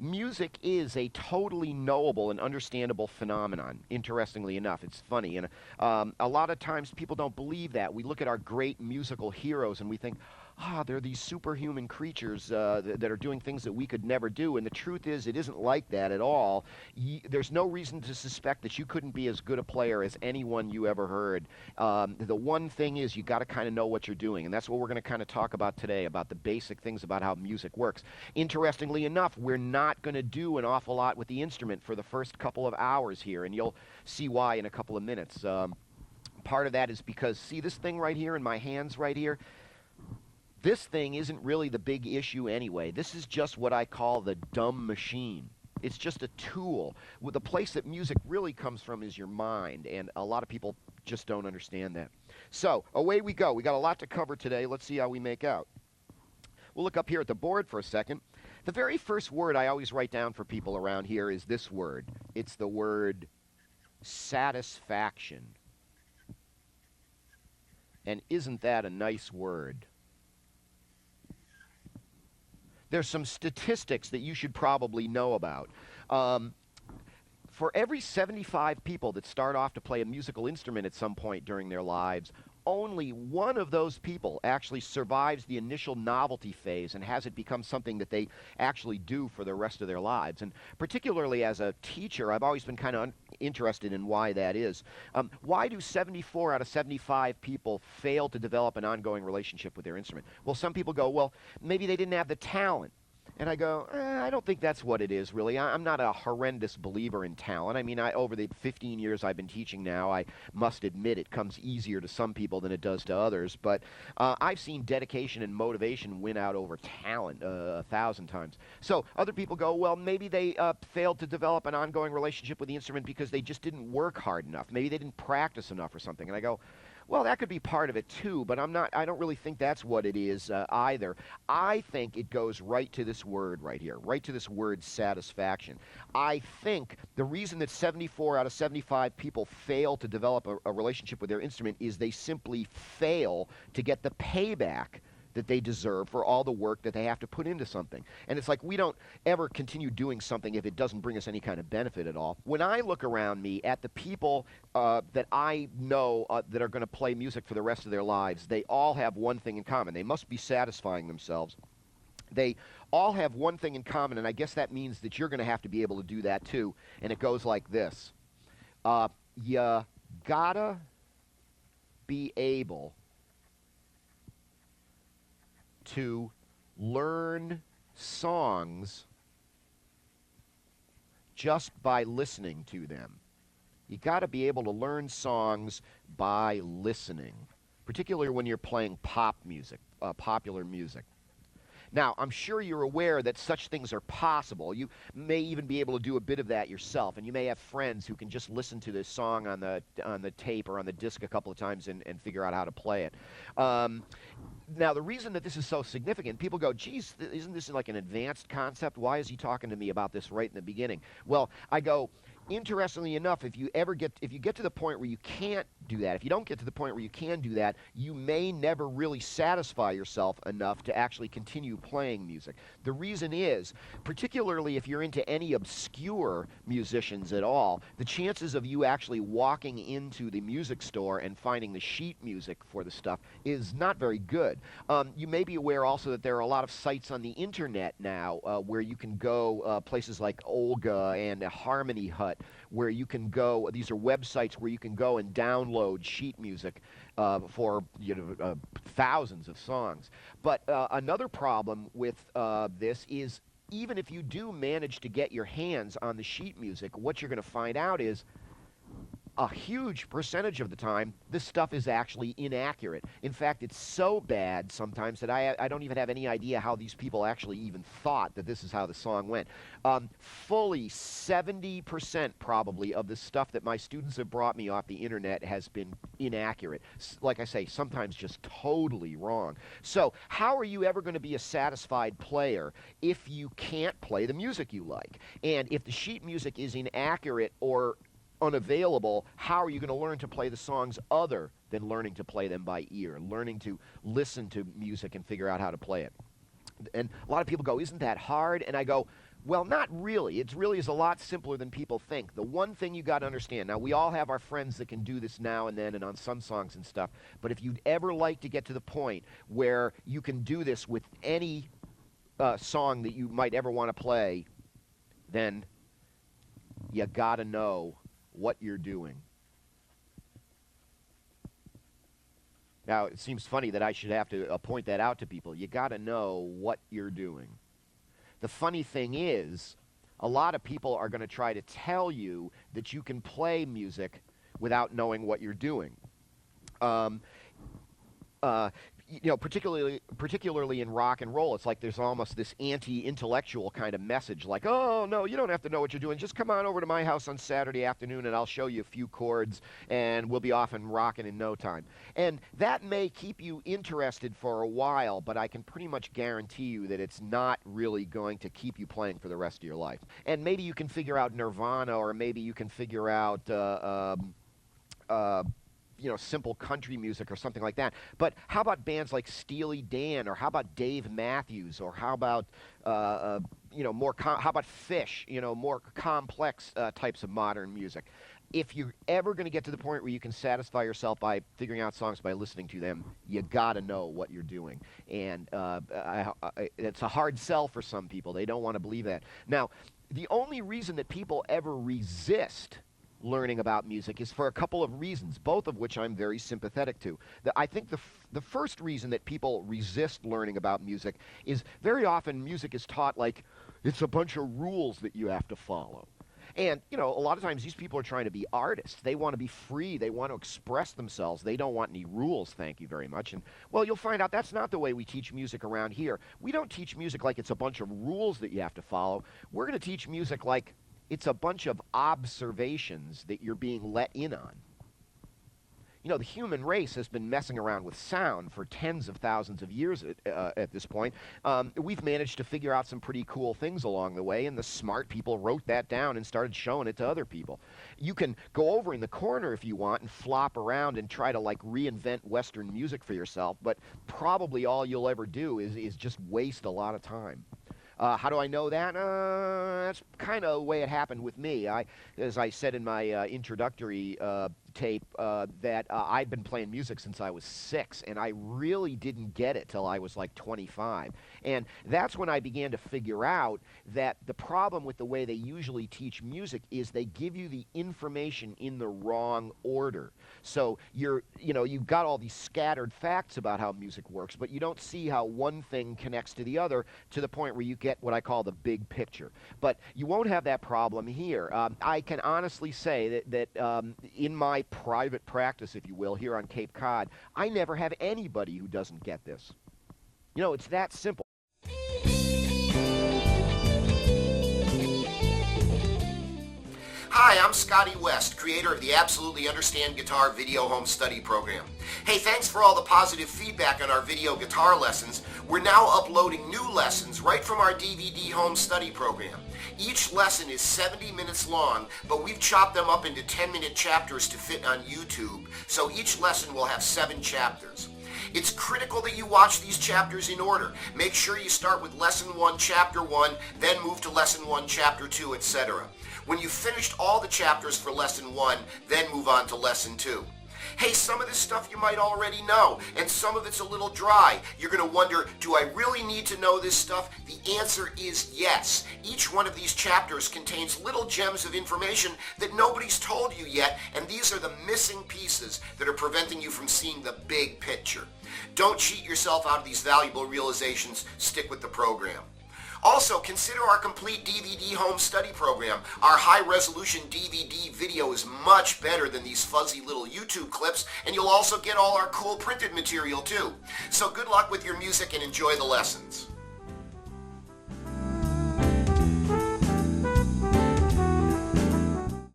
music is a totally knowable and understandable phenomenon, interestingly enough. It's funny. And a lot of times people don't believe that. We look at our great musical heroes and we think, they're these superhuman creatures that are doing things that we could never do. And the truth is, it isn't like that at all. There's no reason to suspect that you couldn't be as good a player as anyone you ever heard. The one thing is you got to kind of know what you're doing. And that's what we're going to kind of talk about today, about the basic things about how music works. Interestingly enough, we're not going to do an awful lot with the instrument for the first couple of hours here. And you'll see why in a couple of minutes. Part of that is because, see this thing right here in my hands right here? This thing isn't really the big issue anyway. This is just what I call the dumb machine. It's just a tool. The place that music really comes from is your mind, and a lot of people just don't understand that. So, away we go. We got a lot to cover today. Let's see how we make out. We'll look up here at the board for a second. The very first word I always write down for people around here is this word. It's the word satisfaction. And isn't that a nice word? There's some statistics that you should probably know about. For every 75 people that start off to play a musical instrument at some point during their lives, only one of those people actually survives the initial novelty phase and has it become something that they actually do for the rest of their lives. And particularly as a teacher, I've always been kind of interested in why that is. Why do 74 out of 75 people fail to develop an ongoing relationship with their instrument? Well, some people go, well, maybe they didn't have the talent. And I go, I don't think that's what it is, really. I'm not a horrendous believer in talent. I mean, over the 15 years I've been teaching now, I must admit it comes easier to some people than it does to others. But I've seen dedication and motivation win out over talent 1,000 times. So other people go, well, maybe they failed to develop an ongoing relationship with the instrument because they just didn't work hard enough. Maybe they didn't practice enough or something. And I go, well, that could be part of it too, but I don't really think that's what it is either. I think it goes right to this word right here, right to this word satisfaction. I think the reason that 74 out of 75 people fail to develop a relationship with their instrument is they simply fail to get the payback that they deserve for all the work that they have to put into something. And it's like we don't ever continue doing something if it doesn't bring us any kind of benefit at all. When I look around me at the people that I know that are going to play music for the rest of their lives, they all have one thing in common. They must be satisfying themselves. They all have one thing in common, and I guess that means that you're going to have to be able to do that too. And it goes like this. You gotta be able to learn songs just by listening to them. You got to be able to learn songs by listening, particularly when you're playing pop music, popular music. Now, I'm sure you're aware that such things are possible. You may even be able to do a bit of that yourself, and you may have friends who can just listen to this song on the tape or on the disc a couple of times and figure out how to play it. Now, the reason that this is so significant, people go, geez, isn't this like an advanced concept? Why is he talking to me about this right in the beginning? Well, I go, interestingly enough, if you get to the point where you can't do that, if you don't get to the point where you can do that, you may never really satisfy yourself enough to actually continue playing music. The reason is, particularly if you're into any obscure musicians at all, the chances of you actually walking into the music store and finding the sheet music for the stuff is not very good. You may be aware also that there are a lot of sites on the internet now where you can go, places like Olga and Harmony Hut, where you can go. These are websites where you can go and download sheet music for thousands of songs. But another problem with this is, even if you do manage to get your hands on the sheet music, what you're going to find out is a huge percentage of the time, this stuff is actually inaccurate. In fact, it's so bad sometimes that I don't even have any idea how these people actually even thought that this is how the song went. Fully 70% probably of the stuff that my students have brought me off the internet has been inaccurate. Like I say, sometimes just totally wrong. So how are you ever going to be a satisfied player if you can't play the music you like? And if the sheet music is inaccurate or unavailable, how are you going to learn to play the songs other than learning to play them by ear, learning to listen to music and figure out how to play it? And a lot of people go, isn't that hard? And I go, Well, not really. It really is a lot simpler than people think. The one thing you got to understand, now we all have our friends that can do this now and then and on some songs and stuff, but if you'd ever like to get to the point where you can do this with any song that you might ever want to play, then you got to know what you're doing. Now, it seems funny that I should have to point that out to people. You got to know what you're doing. The funny thing is, a lot of people are going to try to tell you that you can play music without knowing what you're doing. Particularly in rock and roll, it's like there's almost this anti-intellectual kind of message, like, oh, no, you don't have to know what you're doing. Just come on over to my house on Saturday afternoon, and I'll show you a few chords, and we'll be off and rocking in no time. And that may keep you interested for a while, but I can pretty much guarantee you that it's not really going to keep you playing for the rest of your life. And maybe you can figure out Nirvana, or maybe you can figure out simple country music or something like that. But how about bands like Steely Dan, or how about Dave Matthews, or how about how about Phish? More complex types of modern music. If you're ever going to get to the point where you can satisfy yourself by figuring out songs by listening to them, you got to know what you're doing. And it's a hard sell for some people. They don't want to believe that. Now, the only reason that people ever resist learning about music is for a couple of reasons, both of which I'm very sympathetic to. I think the first reason that people resist learning about music is very often music is taught like it's a bunch of rules that you have to follow. And, a lot of times these people are trying to be artists. They want to be free. They want to express themselves. They don't want any rules, thank you very much. And, well, you'll find out that's not the way we teach music around here. We don't teach music like it's a bunch of rules that you have to follow. We're going to teach music like it's a bunch of observations that you're being let in on. The human race has been messing around with sound for tens of thousands of years at this point. We've managed to figure out some pretty cool things along the way, and the smart people wrote that down and started showing it to other people. You can go over in the corner if you want and flop around and try to reinvent Western music for yourself, but probably all you'll ever do is just waste a lot of time. How do I know that? That's kind of the way it happened with me. As I said in my introductory tape, that I've been playing music since I was 6, and I really didn't get it till I was like 25. And that's when I began to figure out that the problem with the way they usually teach music is they give you the information in the wrong order. So you've got all these scattered facts about how music works, but you don't see how one thing connects to the other to the point where you get what I call the big picture. But you won't have that problem here. I can honestly say that in my private practice, if you will, here on Cape Cod, I never have anybody who doesn't get this. It's that simple. Hi, I'm Scotty West, creator of the Absolutely Understand Guitar Video Home Study Program. Hey, thanks for all the positive feedback on our video guitar lessons. We're now uploading new lessons right from our DVD Home Study Program. Each lesson is 70 minutes long, but we've chopped them up into 10-minute chapters to fit on YouTube, so each lesson will have 7 chapters. It's critical that you watch these chapters in order. Make sure you start with Lesson 1, Chapter 1, then move to Lesson 1, Chapter 2, etc. When you've finished all the chapters for Lesson 1, then move on to Lesson 2. Hey, some of this stuff you might already know, and some of it's a little dry. You're going to wonder, do I really need to know this stuff? The answer is yes. Each one of these chapters contains little gems of information that nobody's told you yet, and these are the missing pieces that are preventing you from seeing the big picture. Don't cheat yourself out of these valuable realizations. Stick with the program. Also, consider our complete DVD home study program. Our high-resolution DVD video is much better than these fuzzy little YouTube clips, and you'll also get all our cool printed material too. So good luck with your music and enjoy the lessons.